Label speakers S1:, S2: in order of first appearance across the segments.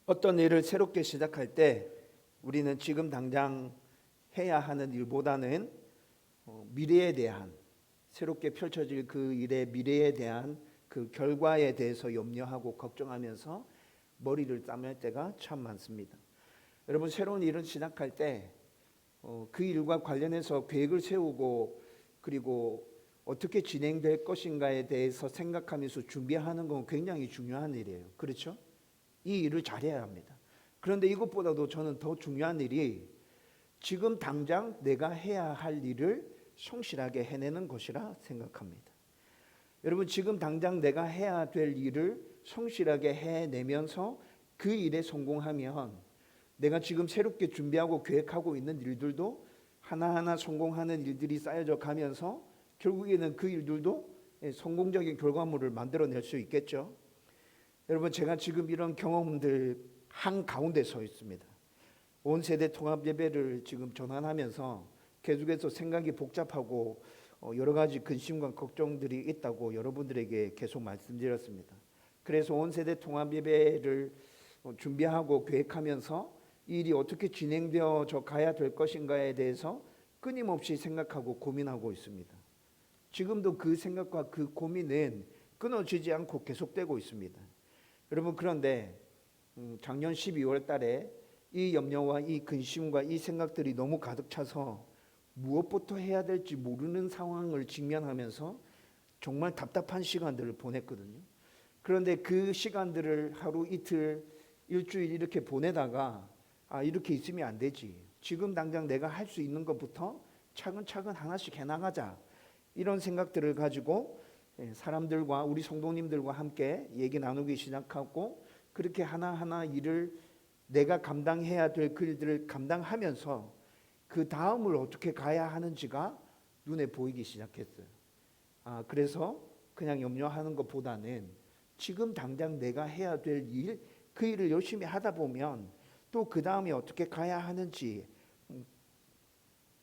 S1: 어떤 일을 새롭게 시작할 때 우리는 지금 당장 해야 하는 일보다는 미래에 대한, 새롭게 펼쳐질 그 일의 미래에 대한 그 결과에 대해서 염려하고 걱정하면서 머리를 싸맬 때가 참 많습니다. 여러분, 새로운 일을 시작할 때 그 일과 관련해서 계획을 세우고 그리고 어떻게 진행될 것인가에 대해서 생각하면서 준비하는 건 굉장히 중요한 일이에요. 그렇죠? 이 일을 잘해야 합니다. 그런데 이것보다도 저는 더 중요한 일이 지금 당장 내가 해야 할 일을 성실하게 해내는 것이라 생각합니다. 여러분, 지금 당장 내가 해야 될 일을 성실하게 해내면서 그 일에 성공하면 내가 지금 새롭게 준비하고 계획하고 있는 일들도 하나하나 성공하는 일들이 쌓여져 가면서 결국에는 그 일들도 성공적인 결과물을 만들어낼 수 있겠죠. 여러분, 제가 지금 이런 경험들 한가운데 서 있습니다. 온 세대 통합 예배를 지금 전환하면서 계속해서 생각이 복잡하고 여러 가지 근심과 걱정들이 있다고 여러분들에게 계속 말씀드렸습니다. 그래서 온 세대 통합 예배를 준비하고 계획하면서 이 일이 어떻게 진행되어져 가야 될 것인가에 대해서 끊임없이 생각하고 고민하고 있습니다. 지금도 그 생각과 그 고민은 끊어지지 않고 계속되고 있습니다. 여러분, 그런데 작년 12월 달에 이 염려와 이 근심과 이 생각들이 너무 가득 차서 무엇부터 해야 될지 모르는 상황을 직면하면서 정말 답답한 시간들을 보냈거든요. 그런데 그 시간들을 하루 이틀 일주일 이렇게 보내다가 이렇게 있으면 안 되지, 지금 당장 내가 할 수 있는 것부터 차근차근 하나씩 해나가자, 이런 생각들을 가지고 사람들과 우리 성도님들과 함께 얘기 나누기 시작하고, 그렇게 하나하나 일을 내가 감당해야 될 그 일들을 감당하면서 그 다음을 어떻게 가야 하는지가 눈에 보이기 시작했어요. 그래서 그냥 염려하는 것보다는 지금 당장 내가 해야 될 일, 그 일을 열심히 하다 보면 또 그 다음에 어떻게 가야 하는지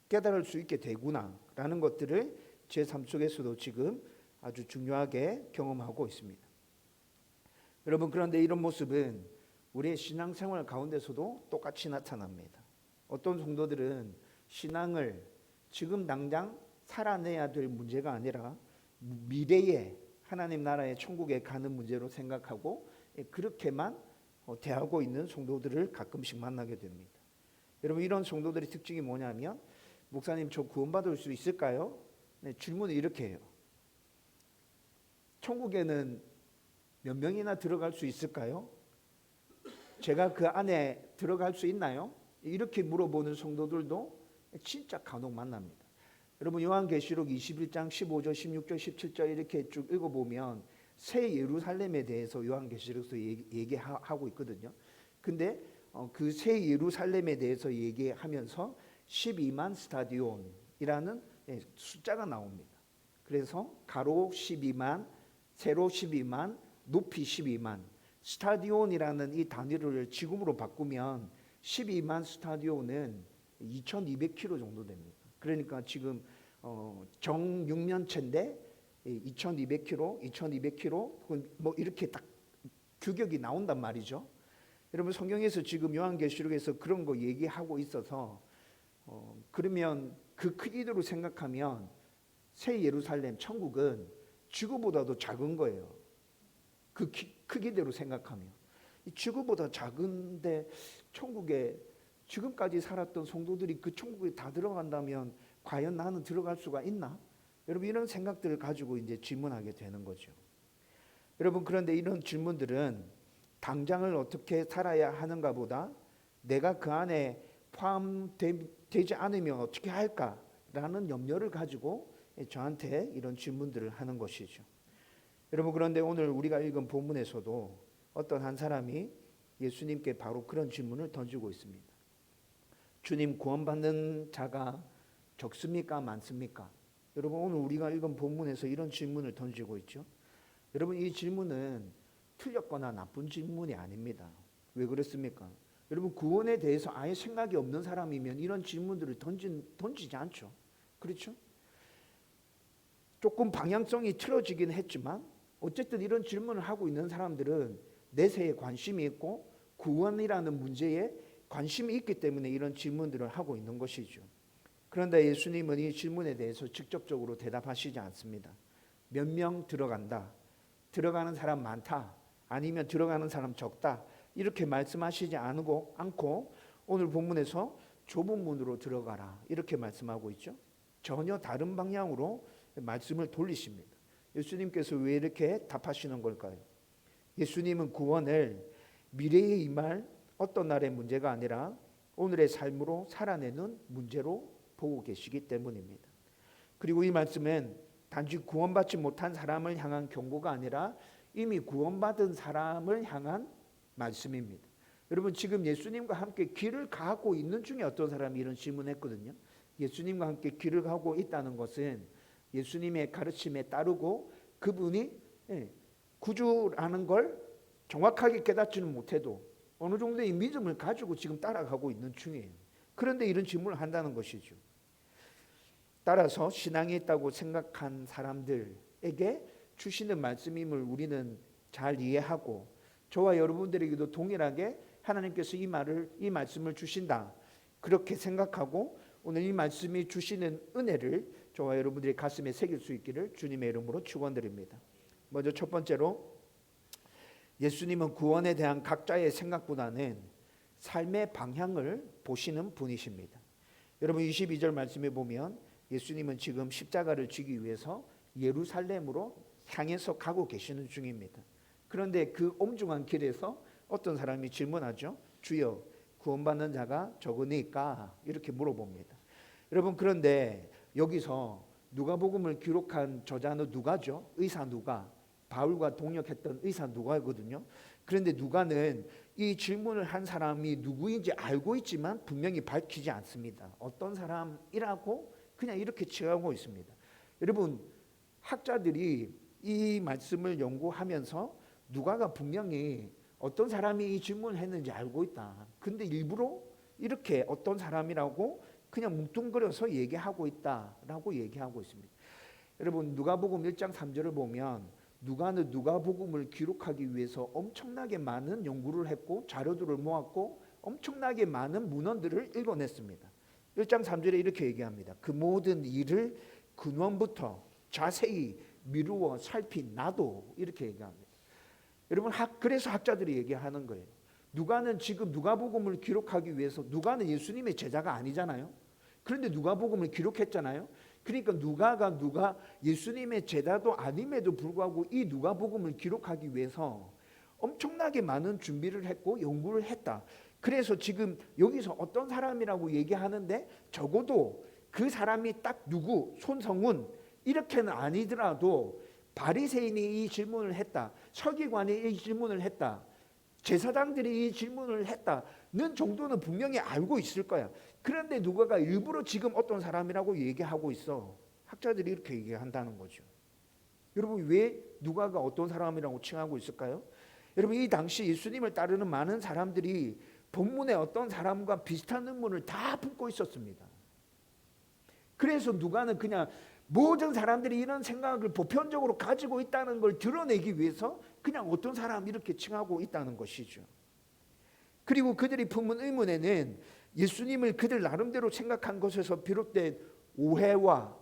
S1: 깨달을 수 있게 되구나라는 것들을 제 삶 속에서도 지금 아주 중요하게 경험하고 있습니다. 여러분, 그런데 이런 모습은 우리의 신앙생활 가운데서도 똑같이 나타납니다. 어떤 성도들은 신앙을 지금 당장 살아내야 될 문제가 아니라 미래에 하나님 나라의 천국에 가는 문제로 생각하고 그렇게만 대하고 있는 성도들을 가끔씩 만나게 됩니다. 여러분, 이런 성도들의 특징이 뭐냐면, 목사님, 저 구원받을 수 있을까요? 질문을 이렇게 해요. 천국에는 몇 명이나 들어갈 수 있을까요? 제가 그 안에 들어갈 수 있나요? 이렇게 물어보는 성도들도 진짜 간혹 만납니다. 여러분, 요한계시록 21장 15절, 16절, 17절 이렇게 쭉 읽어보면 새 예루살렘에 대해서 요한계시록에서 얘기하고 있거든요. 근데 그 새 예루살렘에 대해서 얘기하면서 12만 스타디온이라는 숫자가 나옵니다. 그래서 가로 12만, 세로 12만, 높이 12만, 스타디온이라는 이 단위를 지금으로 바꾸면 12만 스타디온은 2200km 정도 됩니다. 그러니까 지금 정육면체인데 2200km 뭐 이렇게 딱 규격이 나온단 말이죠. 여러분, 성경에서 지금 요한계시록에서 그런 거 얘기하고 있어서 그러면 그 크기대로 생각하면 새 예루살렘 천국은 지구보다도 작은 거예요. 그 크기대로 생각하면 지구보다 작은데 천국에 지금까지 살았던 성도들이 그 천국에 다 들어간다면 과연 나는 들어갈 수가 있나? 여러분, 이런 생각들을 가지고 이제 질문하게 되는 거죠. 여러분, 그런데 이런 질문들은 당장을 어떻게 살아야 하는가 보다 내가 그 안에 포함되지 않으면 어떻게 할까라는 염려를 가지고 저한테 이런 질문들을 하는 것이죠. 여러분, 그런데 오늘 우리가 읽은 본문에서도 어떤 한 사람이 예수님께 바로 그런 질문을 던지고 있습니다. 주님, 구원받는 자가 적습니까? 많습니까? 여러분, 오늘 우리가 읽은 본문에서 이런 질문을 던지고 있죠. 여러분, 이 질문은 틀렸거나 나쁜 질문이 아닙니다. 왜 그렇습니까? 여러분, 구원에 대해서 아예 생각이 없는 사람이면 이런 질문들을 던지지 않죠. 그렇죠? 조금 방향성이 틀어지긴 했지만 어쨌든 이런 질문을 하고 있는 사람들은 내세에 관심이 있고 구원이라는 문제에 관심이 있기 때문에 이런 질문들을 하고 있는 것이죠. 그런데 예수님은 이 질문에 대해서 직접적으로 대답하시지 않습니다. 몇 명 들어간다, 들어가는 사람 많다, 아니면 들어가는 사람 적다, 이렇게 말씀하시지 않고 오늘 본문에서 좁은 문으로 들어가라 이렇게 말씀하고 있죠. 전혀 다른 방향으로 말씀을 돌리십니다. 예수님께서 왜 이렇게 답하시는 걸까요? 예수님은 구원을 미래에 임할 어떤 날의 문제가 아니라 오늘의 삶으로 살아내는 문제로 보고 계시기 때문입니다. 그리고 이 말씀은 단지 구원받지 못한 사람을 향한 경고가 아니라 이미 구원받은 사람을 향한 말씀입니다. 여러분, 지금 예수님과 함께 길을 가고 있는 중에 어떤 사람이 이런 질문했거든요. 예수님과 함께 길을 가고 있다는 것은 예수님의 가르침에 따르고 그분이 구주라는 걸 정확하게 깨닫지는 못해도 어느 정도의 믿음을 가지고 지금 따라가고 있는 중이에요. 그런데 이런 질문을 한다는 것이죠. 따라서 신앙이 있다고 생각한 사람들에게 주시는 말씀임을 우리는 잘 이해하고 저와 여러분들에게도 동일하게 하나님께서 이 말씀을 주신다 그렇게 생각하고 오늘 이 말씀이 주시는 은혜를 저와 여러분들의 가슴에 새길 수 있기를 주님의 이름으로 축원드립니다. 먼저 첫 번째로 예수님은 구원에 대한 각자의 생각보다는 삶의 방향을 보시는 분이십니다. 여러분 22절 말씀에 보면 예수님은 지금 십자가를 지기 위해서 예루살렘으로 향해서 가고 계시는 중입니다. 그런데 그 엄중한 길에서 어떤 사람이 질문하죠. 주여, 구원받는 자가 적으니까? 이렇게 물어봅니다. 여러분, 그런데 여기서 누가복음을 기록한 저자는 누가죠? 의사 누가. 바울과 동역했던 의사 누가거든요. 그런데 누가는 이 질문을 한 사람이 누구인지 알고 있지만 분명히 밝히지 않습니다. 어떤 사람이라고 그냥 이렇게 칭하고 있습니다. 여러분, 학자들이 이 말씀을 연구하면서 누가가 분명히 어떤 사람이 이 질문을 했는지 알고 있다. 근데 일부러 이렇게 어떤 사람이라고 그냥 뭉뚱그려서 얘기하고 있다라고 얘기하고 있습니다. 여러분, 누가복음 1장 3절을 보면 누가는 누가복음을 기록하기 위해서 엄청나게 많은 연구를 했고 자료들을 모았고 엄청나게 많은 문헌들을 읽어냈습니다. 1장 3절에 이렇게 얘기합니다. 그 모든 일을 근원부터 자세히 미루어 살핀 나도, 이렇게 얘기합니다. 여러분, 그래서 학자들이 얘기하는 거예요. 누가는 지금 누가복음을 기록하기 위해서, 누가는 예수님의 제자가 아니잖아요. 그런데 누가복음을 기록했잖아요. 그러니까 누가 예수님의 제자도 아님에도 불구하고 이 누가복음을 기록하기 위해서 엄청나게 많은 준비를 했고 연구를 했다. 그래서 지금 여기서 어떤 사람이라고 얘기하는데 적어도 그 사람이 딱 누구, 손성훈 이렇게는 아니더라도 바리새인이 이 질문을 했다, 서기관이 이 질문을 했다, 제사장들이 이 질문을 했다는 정도는 분명히 알고 있을 거야. 그런데 누가가 일부러 지금 어떤 사람이라고 얘기하고 있어. 학자들이 이렇게 얘기한다는 거죠. 여러분, 왜 누가가 어떤 사람이라고 칭하고 있을까요? 여러분, 이 당시 예수님을 따르는 많은 사람들이 본문의 어떤 사람과 비슷한 의문을 다 품고 있었습니다. 그래서 누가는 그냥 모든 사람들이 이런 생각을 보편적으로 가지고 있다는 걸 드러내기 위해서 그냥 어떤 사람 이렇게 칭하고 있다는 것이죠. 그리고 그들이 품은 의문에는 예수님을 그들 나름대로 생각한 것에서 비롯된 오해와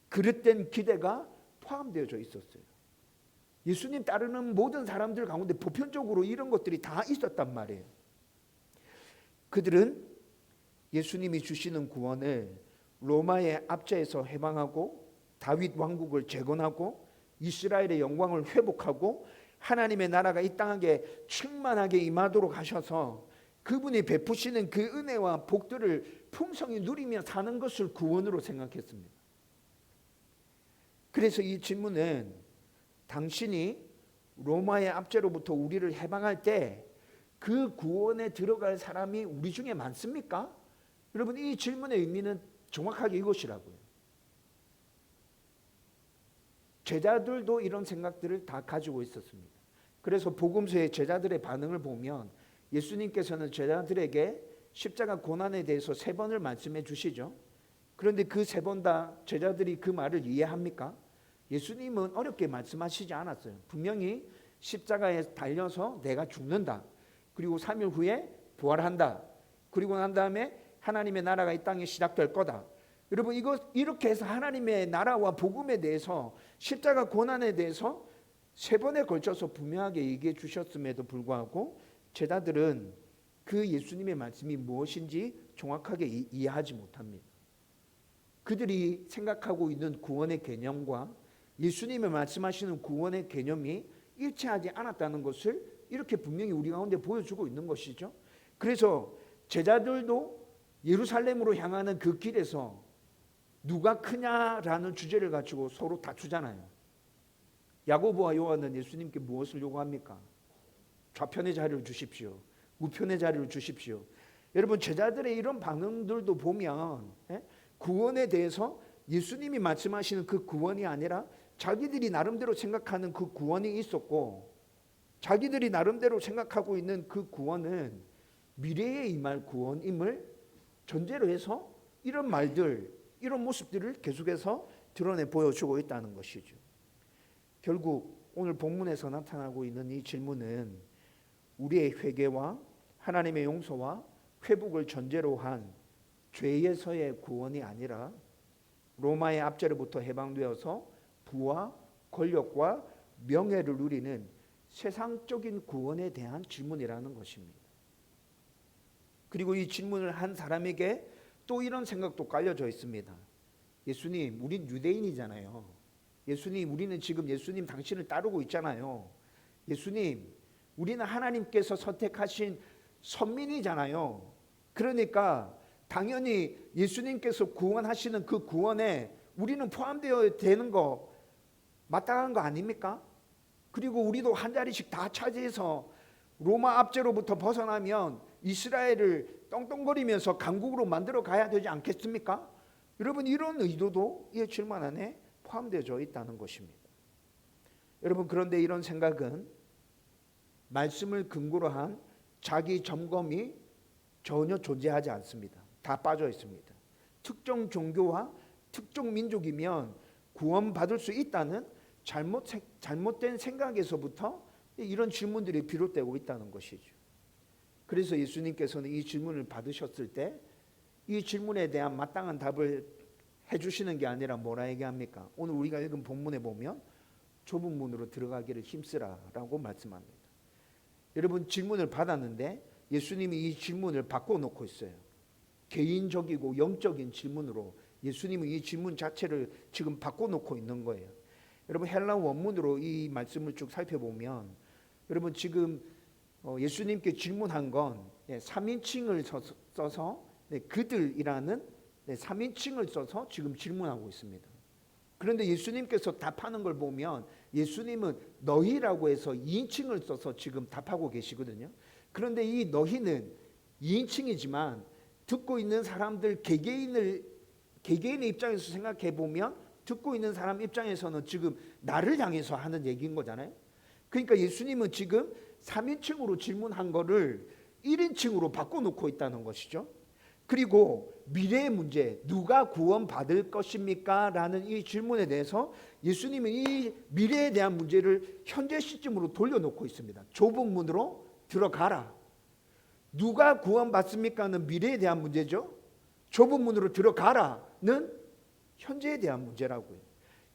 S1: 그릇된 기대가 포함되어져 있었어요. 예수님 따르는 모든 사람들 가운데 보편적으로 이런 것들이 다 있었단 말이에요. 그들은 예수님이 주시는 구원을 로마의 압제에서 해방하고 다윗 왕국을 재건하고 이스라엘의 영광을 회복하고 하나님의 나라가 이 땅에 충만하게 임하도록 하셔서 그분이 베푸시는 그 은혜와 복들을 풍성히 누리며 사는 것을 구원으로 생각했습니다. 그래서 이 질문은 당신이 로마의 압제로부터 우리를 해방할 때 그 구원에 들어갈 사람이 우리 중에 많습니까? 여러분, 이 질문의 의미는 정확하게 이것이라고요. 제자들도 이런 생각들을 다 가지고 있었습니다. 그래서 복음서의 제자들의 반응을 보면 예수님께서는 제자들에게 십자가 고난에 대해서 3번을 말씀해 주시죠. 그런데 그 3번 다 제자들이 그 말을 이해합니까? 예수님은 어렵게 말씀하시지 않았어요. 분명히 십자가에 달려서 내가 죽는다. 그리고 3일 후에 부활한다. 그리고 난 다음에 하나님의 나라가 이 땅에 시작될 거다. 여러분 이거 이렇게 해서 하나님의 나라와 복음에 대해서 십자가 고난에 대해서 3번에 걸쳐서 분명하게 얘기해 주셨음에도 불구하고 제자들은 그 예수님의 말씀이 무엇인지 정확하게 이해하지 못합니다. 그들이 생각하고 있는 구원의 개념과 예수님의 말씀하시는 구원의 개념이 일치하지 않았다는 것을 이렇게 분명히 우리 가운데 보여주고 있는 것이죠. 그래서 제자들도 예루살렘으로 향하는 그 길에서 누가 크냐라는 주제를 가지고 서로 다투잖아요. 야고보와 요한은 예수님께 무엇을 요구합니까? 좌편의 자리를 주십시오. 우편의 자리를 주십시오. 여러분 제자들의 이런 반응들도 보면 구원에 대해서 예수님이 말씀하시는 그 구원이 아니라 자기들이 나름대로 생각하는 그 구원이 있었고 자기들이 나름대로 생각하고 있는 그 구원은 미래에 임할 구원임을 전제로 해서 이런 말들, 이런 모습들을 계속해서 드러내 보여주고 있다는 것이죠. 결국 오늘 본문에서 나타나고 있는 이 질문은 우리의 회개와 하나님의 용서와 회복을 전제로 한 죄에서의 구원이 아니라 로마의 압제로부터 해방되어서 부와 권력과 명예를 누리는 세상적인 구원에 대한 질문이라는 것입니다. 그리고 이 질문을 한 사람에게 또 이런 생각도 깔려져 있습니다. 예수님, 우린 유대인이잖아요. 예수님, 우리는 지금 예수님 당신을 따르고 있잖아요. 예수님, 우리는 하나님께서 선택하신 선민이잖아요. 그러니까 당연히 예수님께서 구원하시는 그 구원에 우리는 포함되어 되는 거 마땅한 거 아닙니까? 그리고 우리도 한 자리씩 다 차지해서 로마 압제로부터 벗어나면 이스라엘을 떵떵거리면서 강국으로 만들어 가야 되지 않겠습니까? 여러분 이런 의도도 이 질문 안에 포함되어 있다는 것입니다. 여러분 그런데 이런 생각은 말씀을 근거로 한 자기 점검이 전혀 존재하지 않습니다. 다 빠져 있습니다. 특정 종교와 특정 민족이면 구원받을 수 있다는 잘못된 생각에서부터 이런 질문들이 비롯되고 있다는 것이죠. 그래서 예수님께서는 이 질문을 받으셨을 때 이 질문에 대한 마땅한 답을 해주시는 게 아니라 뭐라 얘기합니까? 오늘 우리가 읽은 본문에 보면 좁은 문으로 들어가기를 힘쓰라라고 말씀합니다. 여러분 질문을 받았는데 예수님이 이 질문을 바꿔놓고 있어요. 개인적이고 영적인 질문으로 예수님은 이 질문 자체를 지금 바꿔놓고 있는 거예요. 여러분 헬라 원문으로 이 말씀을 쭉 살펴보면 여러분 지금 예수님께 질문한 건 3인칭을 써서 그들이라는 3인칭을 써서 지금 질문하고 있습니다. 그런데 예수님께서 답하는 걸 보면 예수님은 너희라고 해서 2인칭을 써서 지금 답하고 계시거든요. 그런데 이 너희는 2인칭이지만 듣고 있는 사람들 개개인의 입장에서 생각해 보면 듣고 있는 사람 입장에서는 지금 나를 향해서 하는 얘기인 거잖아요. 그러니까 예수님은 지금 3인칭으로 질문한 거를 1인칭으로 바꿔놓고 있다는 것이죠. 그리고 미래의 문제, 누가 구원받을 것입니까? 라는 이 질문에 대해서 예수님은 이 미래에 대한 문제를 현재 시점으로 돌려놓고 있습니다. 좁은 문으로 들어가라. 누가 구원받습니까는 미래에 대한 문제죠. 좁은 문으로 들어가라는 현재에 대한 문제라고요.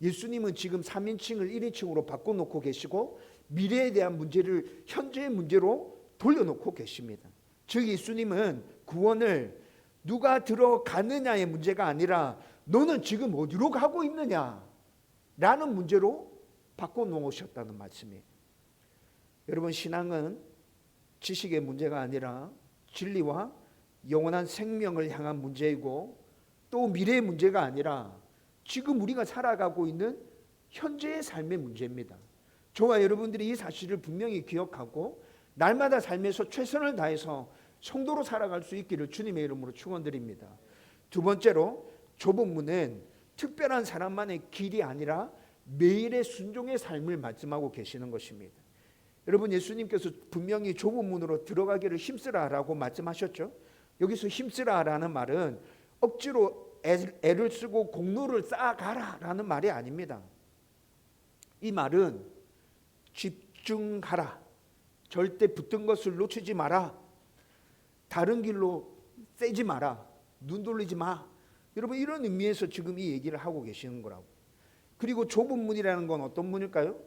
S1: 예수님은 지금 3인칭을 1인칭으로 바꿔놓고 계시고 미래에 대한 문제를 현재의 문제로 돌려놓고 계십니다. 즉 예수님은 구원을 누가 들어가느냐의 문제가 아니라 너는 지금 어디로 가고 있느냐라는 문제로 바꿔놓으셨다는 말씀이에요. 여러분 신앙은 지식의 문제가 아니라 진리와 영원한 생명을 향한 문제이고 또 미래의 문제가 아니라 지금 우리가 살아가고 있는 현재의 삶의 문제입니다. 저와 여러분들이 이 사실을 분명히 기억하고 날마다 삶에서 최선을 다해서 성도로 살아갈 수 있기를 주님의 이름으로 축원드립니다. 두 번째로 좁은 문은 특별한 사람만의 길이 아니라 매일의 순종의 삶을 말씀하고 계시는 것입니다. 여러분 예수님께서 분명히 좁은 문으로 들어가기를 힘쓰라라고 말씀하셨죠. 여기서 힘쓰라라는 말은 억지로 애를 쓰고 공로를 쌓아가라라는 말이 아닙니다. 이 말은 집중하라, 절대 붙든 것을 놓치지 마라. 다른 길로 떼지 마라. 눈 돌리지 마. 여러분, 이런 의미에서 지금 이 얘기를 하고 계시는 거라고. 그리고 좁은 문이라는 건 어떤 문일까요?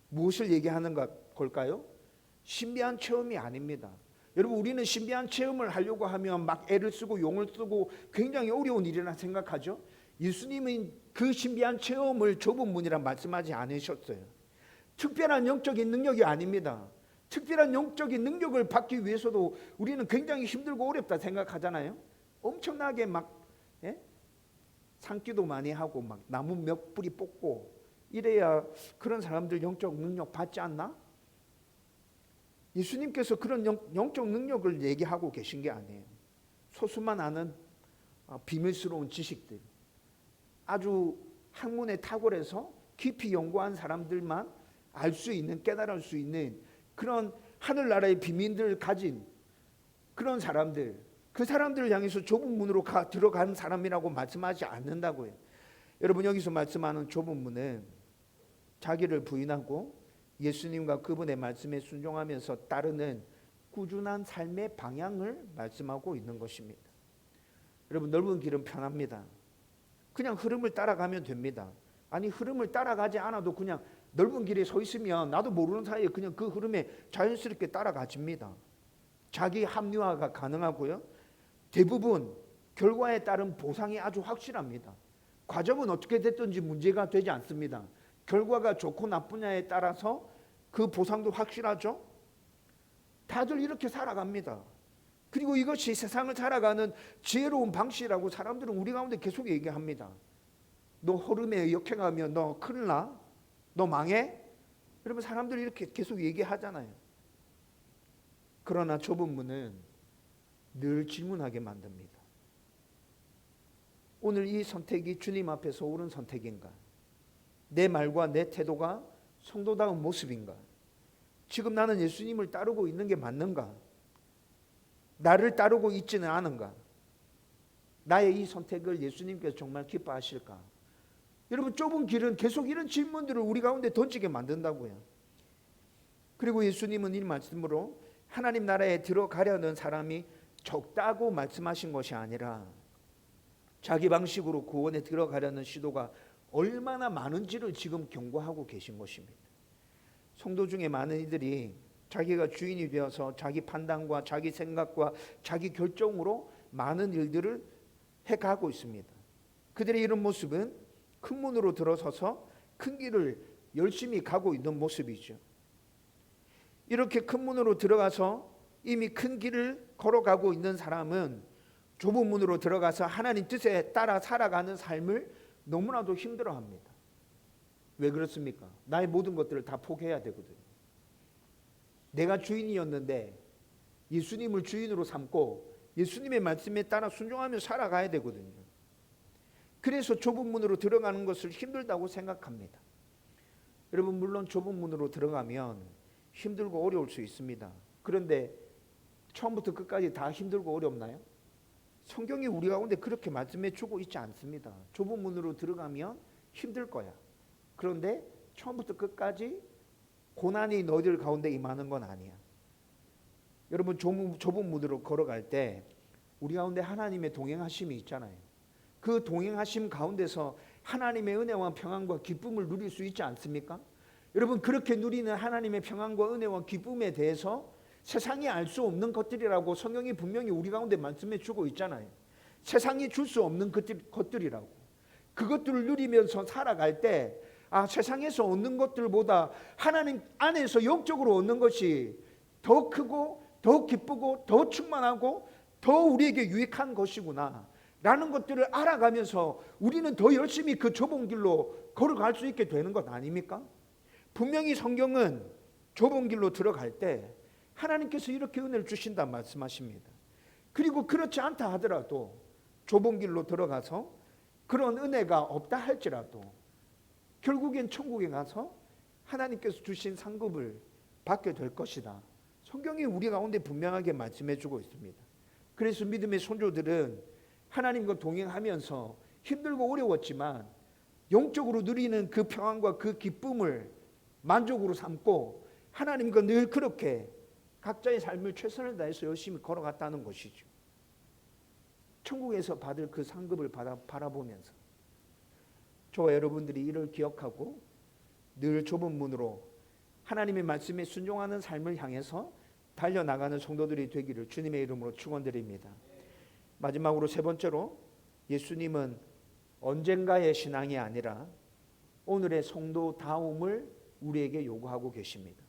S1: 무엇을 얘기하는 걸까요? 신비한 체험이 아닙니다. 여러분, 우리는 신비한 체험을 하려고 하면 막 애를 쓰고 용을 쓰고 굉장히 어려운 일이라 생각하죠. 예수님은 그 신비한 체험을 좁은 문이라 말씀하지 않으셨어요. 특별한 영적인 능력이 아닙니다. 특별한 영적인 능력을 받기 위해서도 우리는 굉장히 힘들고 어렵다 생각하잖아요. 엄청나게 막 산기도 많이 하고 막 나무 몇 뿌리 뽑고 이래야 그런 사람들 영적 능력 받지 않나? 예수님께서 그런 영적 능력을 얘기하고 계신 게 아니에요. 소수만 아는 비밀스러운 지식들, 아주 학문에 탁월해서 깊이 연구한 사람들만 알 수 있는, 깨달을 수 있는 그런 하늘나라의 비밀들을 가진 그런 사람들, 그 사람들을 향해서 좁은 문으로 들어가는 사람이라고 말씀하지 않는다고요. 여러분, 여기서 말씀하는 좁은 문은 자기를 부인하고 예수님과 그분의 말씀에 순종하면서 따르는 꾸준한 삶의 방향을 말씀하고 있는 것입니다. 여러분, 넓은 길은 편합니다. 그냥 흐름을 따라가면 됩니다. 아니, 흐름을 따라가지 않아도 그냥 넓은 길에 서 있으면 나도 모르는 사이에 그냥 그 흐름에 자연스럽게 따라가집니다. 자기 합리화가 가능하고요. 대부분 결과에 따른 보상이 아주 확실합니다. 과정은 어떻게 됐든지 문제가 되지 않습니다. 결과가 좋고 나쁘냐에 따라서 그 보상도 확실하죠. 다들 이렇게 살아갑니다. 그리고 이것이 세상을 살아가는 지혜로운 방식이라고 사람들은 우리 가운데 계속 얘기합니다. 너 흐름에 역행하면 너 큰일 나? 너 망해? 여러분, 사람들이 이렇게 계속 얘기하잖아요. 그러나 좁은 문은 늘 질문하게 만듭니다. 오늘 이 선택이 주님 앞에서 옳은 선택인가? 내 말과 내 태도가 성도다운 모습인가? 지금 나는 예수님을 따르고 있는 게 맞는가? 나를 따르고 있지는 않은가? 나의 이 선택을 예수님께서 정말 기뻐하실까? 여러분, 좁은 길은 계속 이런 질문들을 우리 가운데 던지게 만든다고요. 그리고 예수님은 이 말씀으로 하나님 나라에 들어가려는 사람이 적다고 말씀하신 것이 아니라 자기 방식으로 구원에 들어가려는 시도가 얼마나 많은지를 지금 경고하고 계신 것입니다. 성도 중에 많은 이들이 자기가 주인이 되어서 자기 판단과 자기 생각과 자기 결정으로 많은 일들을 해가고 있습니다. 그들의 이런 모습은 큰 문으로 들어서서 큰 길을 열심히 가고 있는 모습이죠. 이렇게 큰 문으로 들어가서 이미 큰 길을 걸어가고 있는 사람은 좁은 문으로 들어가서 하나님 뜻에 따라 살아가는 삶을 너무나도 힘들어합니다. 왜 그렇습니까? 나의 모든 것들을 다 포기해야 되거든요. 내가 주인이었는데 예수님을 주인으로 삼고 예수님의 말씀에 따라 순종하며 살아가야 되거든요. 그래서 좁은 문으로 들어가는 것을 힘들다고 생각합니다. 여러분, 물론 좁은 문으로 들어가면 힘들고 어려울 수 있습니다. 그런데 처음부터 끝까지 다 힘들고 어렵나요? 성경이 우리 가운데 그렇게 말씀해 주고 있지 않습니다. 좁은 문으로 들어가면 힘들 거야. 그런데 처음부터 끝까지 고난이 너희들 가운데 임하는 건 아니야. 여러분, 좁은 문으로 걸어갈 때 우리 가운데 하나님의 동행하심이 있잖아요. 그 동행하심 가운데서 하나님의 은혜와 평안과 기쁨을 누릴 수 있지 않습니까? 여러분, 그렇게 누리는 하나님의 평안과 은혜와 기쁨에 대해서 세상이 알 수 없는 것들이라고 성경이 분명히 우리 가운데 말씀해 주고 있잖아요. 세상이 줄 수 없는 것들이라고. 그것들을 누리면서 살아갈 때 세상에서 얻는 것들보다 하나님 안에서 영적으로 얻는 것이 더 크고 더 기쁘고 더 충만하고 더 우리에게 유익한 것이구나 라는 것들을 알아가면서 우리는 더 열심히 그 좁은 길로 걸어갈 수 있게 되는 것 아닙니까? 분명히 성경은 좁은 길로 들어갈 때 하나님께서 이렇게 은혜를 주신다 말씀하십니다. 그리고 그렇지 않다 하더라도 좁은 길로 들어가서 그런 은혜가 없다 할지라도 결국엔 천국에 가서 하나님께서 주신 상급을 받게 될 것이다. 성경이 우리 가운데 분명하게 말씀해 주고 있습니다. 그래서 믿음의 손조들은 하나님과 동행하면서 힘들고 어려웠지만 영적으로 누리는 그 평안과 그 기쁨을 만족으로 삼고 하나님과 늘 그렇게 각자의 삶을 최선을 다해서 열심히 걸어갔다는 것이죠. 천국에서 받을 그 상급을 바라보면서 저와 여러분들이 이를 기억하고 늘 좁은 문으로 하나님의 말씀에 순종하는 삶을 향해서 달려나가는 성도들이 되기를 주님의 이름으로 축원드립니다. 마지막으로 세 번째로, 예수님은 언젠가의 신앙이 아니라 오늘의 성도다움을 우리에게 요구하고 계십니다.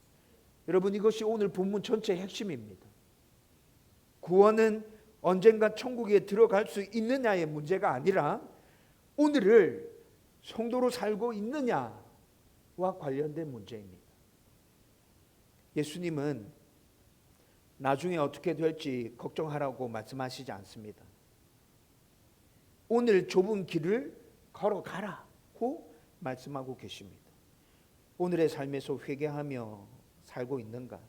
S1: 여러분, 이것이 오늘 본문 전체의 핵심입니다. 구원은 언젠가 천국에 들어갈 수 있느냐의 문제가 아니라 오늘을 성도로 살고 있느냐와 관련된 문제입니다. 예수님은 나중에 어떻게 될지 걱정하라고 말씀하시지 않습니다. 오늘 좁은 길을 걸어가라고 말씀하고 계십니다. 오늘의 삶에서 회개하며 살고 있는가?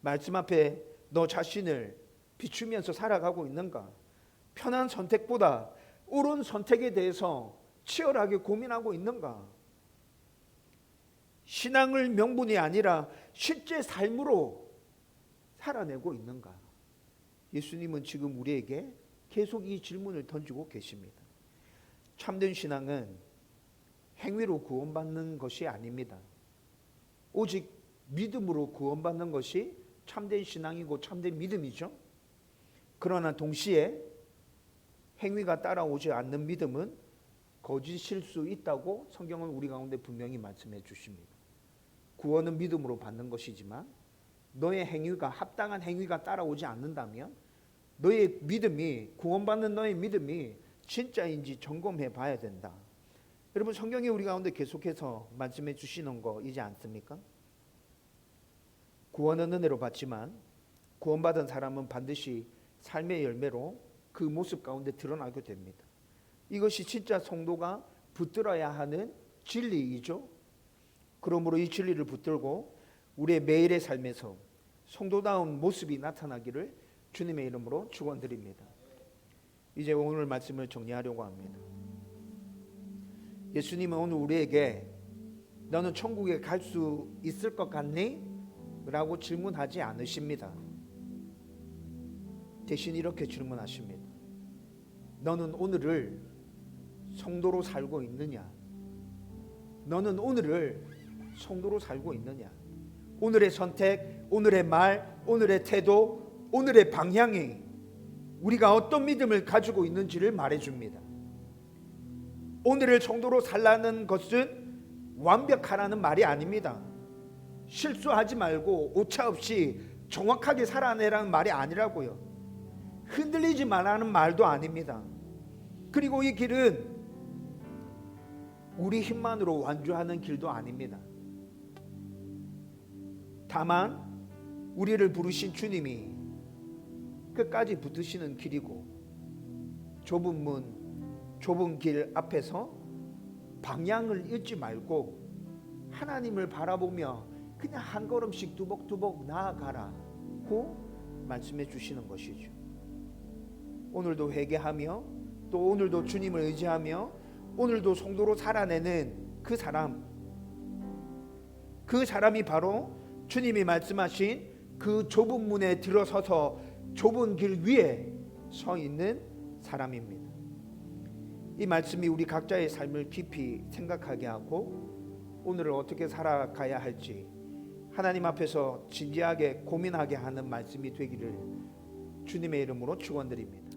S1: 말씀 앞에 너 자신을 비추면서 살아가고 있는가? 편한 선택보다 옳은 선택에 대해서 치열하게 고민하고 있는가? 신앙을 명분이 아니라 실제 삶으로 살아내고 있는가? 예수님은 지금 우리에게 계속 이 질문을 던지고 계십니다. 참된 신앙은 행위로 구원받는 것이 아닙니다. 오직 믿음으로 구원받는 것이 참된 신앙이고 참된 믿음이죠. 그러나 동시에 행위가 따라오지 않는 믿음은 거짓일 수 있다고 성경은 우리 가운데 분명히 말씀해 주십니다. 구원은 믿음으로 받는 것이지만 너의 행위가 합당한 행위가 따라오지 않는다면 너의 믿음이, 구원받는 너의 믿음이 진짜인지 점검해 봐야 된다. 여러분, 성경이 우리 가운데 계속해서 말씀해 주시는 거이지 않습니까? 구원은 은혜로 받지만 구원받은 사람은 반드시 삶의 열매로 그 모습 가운데 드러나게 됩니다. 이것이 진짜 성도가 붙들어야 하는 진리이죠. 그러므로 이 진리를 붙들고 우리의 매일의 삶에서 성도다운 모습이 나타나기를 주님의 이름으로 축원드립니다. 이제 오늘 말씀을 정리하려고 합니다. 예수님은 오늘 우리에게 너는 천국에 갈 수 있을 것 같니? 라고 질문하지 않으십니다. 대신 이렇게 질문하십니다. 너는 오늘을 성도로 살고 있느냐? 너는 오늘을 성도로 살고 있느냐? 오늘의 선택, 오늘의 말, 오늘의 태도, 오늘의 방향이 우리가 어떤 믿음을 가지고 있는지를 말해줍니다. 오늘을 성도로 살라는 것은 완벽하라는 말이 아닙니다. 실수하지 말고 오차 없이 정확하게 살아내라는 말이 아니라고요. 흔들리지 말라는 말도 아닙니다. 그리고 이 길은 우리 힘만으로 완주하는 길도 아닙니다. 다만 우리를 부르신 주님이 끝까지 붙으시는 길이고, 좁은 문, 좁은 길 앞에서 방향을 잃지 말고 하나님을 바라보며 그냥 한 걸음씩 두벅두벅 나아가라고 말씀해 주시는 것이죠. 오늘도 회개하며 또 오늘도 주님을 의지하며 오늘도 성도로 살아내는 그 사람이 바로 주님이 말씀하신 그 좁은 문에 들어서서 좁은 길 위에 서 있는 사람입니다. 이 말씀이 우리 각자의 삶을 깊이 생각하게 하고 오늘을 어떻게 살아가야 할지 하나님 앞에서 진지하게 고민하게 하는 말씀이 되기를 주님의 이름으로 축원드립니다.